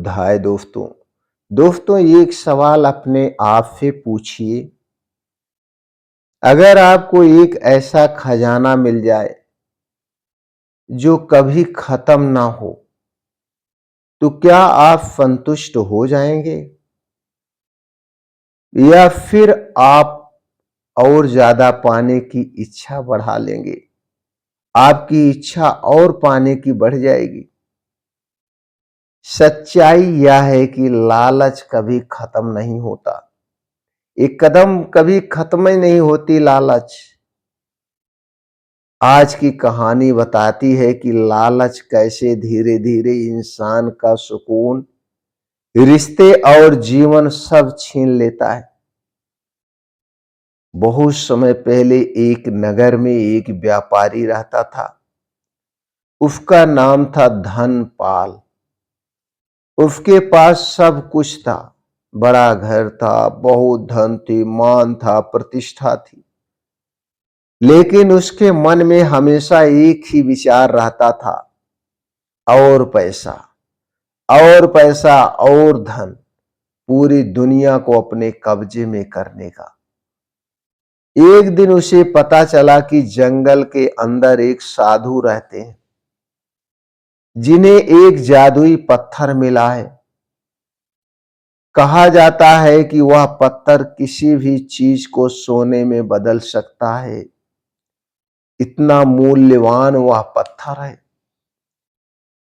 बुधाय दोस्तों। दोस्तों, ये एक सवाल अपने आप से पूछिए, अगर आपको एक ऐसा खजाना मिल जाए जो कभी खत्म ना हो, तो क्या आप संतुष्ट हो जाएंगे या फिर आप और ज्यादा पाने की इच्छा बढ़ा लेंगे? आपकी इच्छा और पाने की बढ़ जाएगी। सच्चाई यह है कि लालच कभी खत्म नहीं होता। एक कदम कभी खत्म ही नहीं होती लालच। आज की कहानी बताती है कि लालच कैसे धीरे धीरे इंसान का सुकून, रिश्ते और जीवन सब छीन लेता है। बहुत समय पहले एक नगर में एक व्यापारी रहता था। उसका नाम था धनपाल। उसके पास सब कुछ था। बड़ा घर था, बहुत धन थी, मान था, प्रतिष्ठा थी। लेकिन उसके मन में हमेशा एक ही विचार रहता था, और पैसा, और पैसा, और धन, पूरी दुनिया को अपने कब्जे में करने का। एक दिन उसे पता चला कि जंगल के अंदर एक साधु रहते हैं, जिन्हें एक जादुई पत्थर मिला है। कहा जाता है कि वह पत्थर किसी भी चीज को सोने में बदल सकता है। इतना मूल्यवान वह पत्थर है।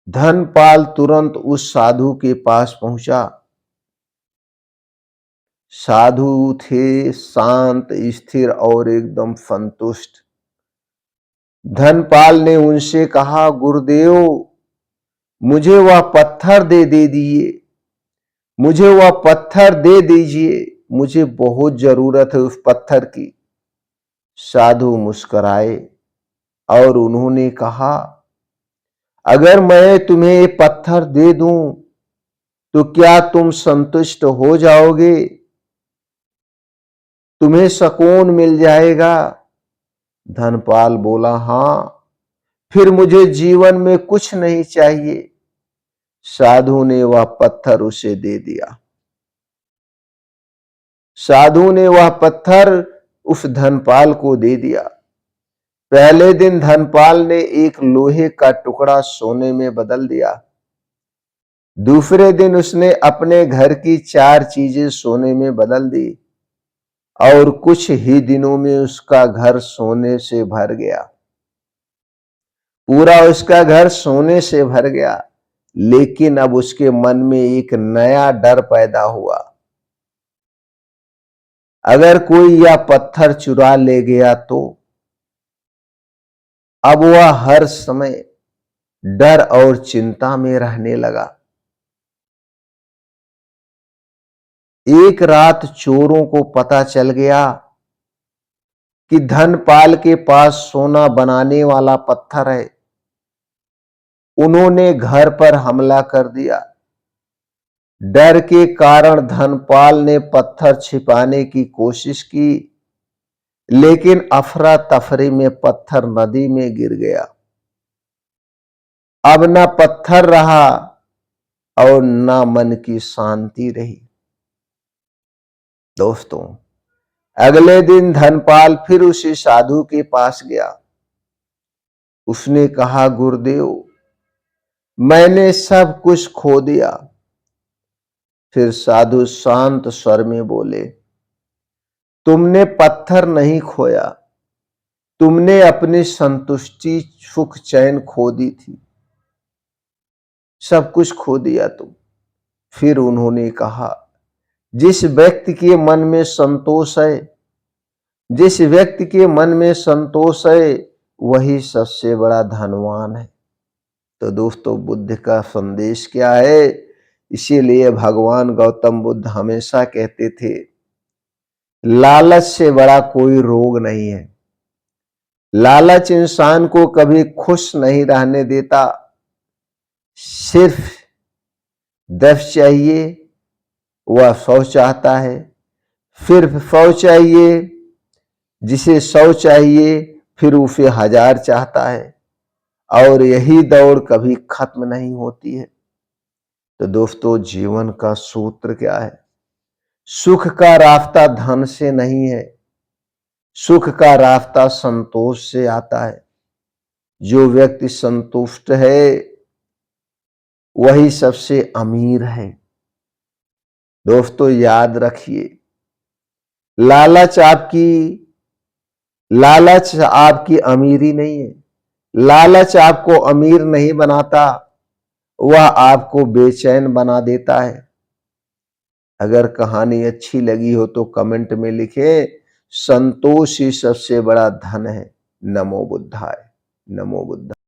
धनपाल तुरंत उस साधु के पास पहुंचा। साधु थे शांत, स्थिर और एकदम संतुष्ट। धनपाल ने उनसे कहा, गुरुदेव, मुझे वह पत्थर दे दीजिए, मुझे वह पत्थर दे दीजिए, मुझे बहुत जरूरत है उस पत्थर की। साधु मुस्कुराए और उन्होंने कहा, अगर मैं तुम्हें ये पत्थर दे दूं तो क्या तुम संतुष्ट हो जाओगे? तुम्हें सुकून मिल जाएगा? धनपाल बोला, हां, फिर मुझे जीवन में कुछ नहीं चाहिए। साधु ने वह पत्थर उसे दे दिया। साधु ने वह पत्थर उस धनपाल को दे दिया। पहले दिन धनपाल ने एक लोहे का टुकड़ा सोने में बदल दिया। दूसरे दिन उसने अपने घर की 4 चीजें सोने में बदल दी और कुछ ही दिनों में उसका घर सोने से भर गया। पूरा उसका घर सोने से भर गया। लेकिन अब उसके मन में एक नया डर पैदा हुआ। अगर कोई यह पत्थर चुरा ले गया तो? अब वह हर समय डर और चिंता में रहने लगा। एक रात चोरों को पता चल गया कि धनपाल के पास सोना बनाने वाला पत्थर है। उन्होंने घर पर हमला कर दिया। डर के कारण धनपाल ने पत्थर छिपाने की कोशिश की, लेकिन अफरा तफरी में पत्थर नदी में गिर गया। अब न पत्थर रहा और न मन की शांति रही। दोस्तों, अगले दिन धनपाल फिर उसी साधु के पास गया। उसने कहा, गुरुदेव, मैंने सब कुछ खो दिया। फिर साधु शांत स्वर में बोले, तुमने पत्थर नहीं खोया, तुमने अपनी संतुष्टि, सुख, चैन खो दी थी। सब कुछ खो दिया तुम। फिर उन्होंने कहा, जिस व्यक्ति के मन में संतोष है, जिस व्यक्ति के मन में संतोष है, वही सबसे बड़ा धनवान है। तो दोस्तों, बुद्ध का संदेश क्या है? इसीलिए भगवान गौतम बुद्ध हमेशा कहते थे, लालच से बड़ा कोई रोग नहीं है। लालच इंसान को कभी खुश नहीं रहने देता। सिर्फ 10 चाहिए, वह 100 चाहता है। फिर 100 चाहिए, जिसे 100 चाहिए, फिर उसे 1000 चाहता है। और यही दौड़ कभी खत्म नहीं होती है। तो दोस्तों, जीवन का सूत्र क्या है? सुख का रास्ता धन से नहीं है, सुख का रास्ता संतोष से आता है। जो व्यक्ति संतुष्ट है वही सबसे अमीर है। दोस्तों, याद रखिए, लालच आपकी अमीरी नहीं है। लालच आपको अमीर नहीं बनाता, वह आपको बेचैन बना देता है। अगर कहानी अच्छी लगी हो तो कमेंट में लिखे, संतोष ही सबसे बड़ा धन है। नमो बुद्धाय। नमो बुद्धाय।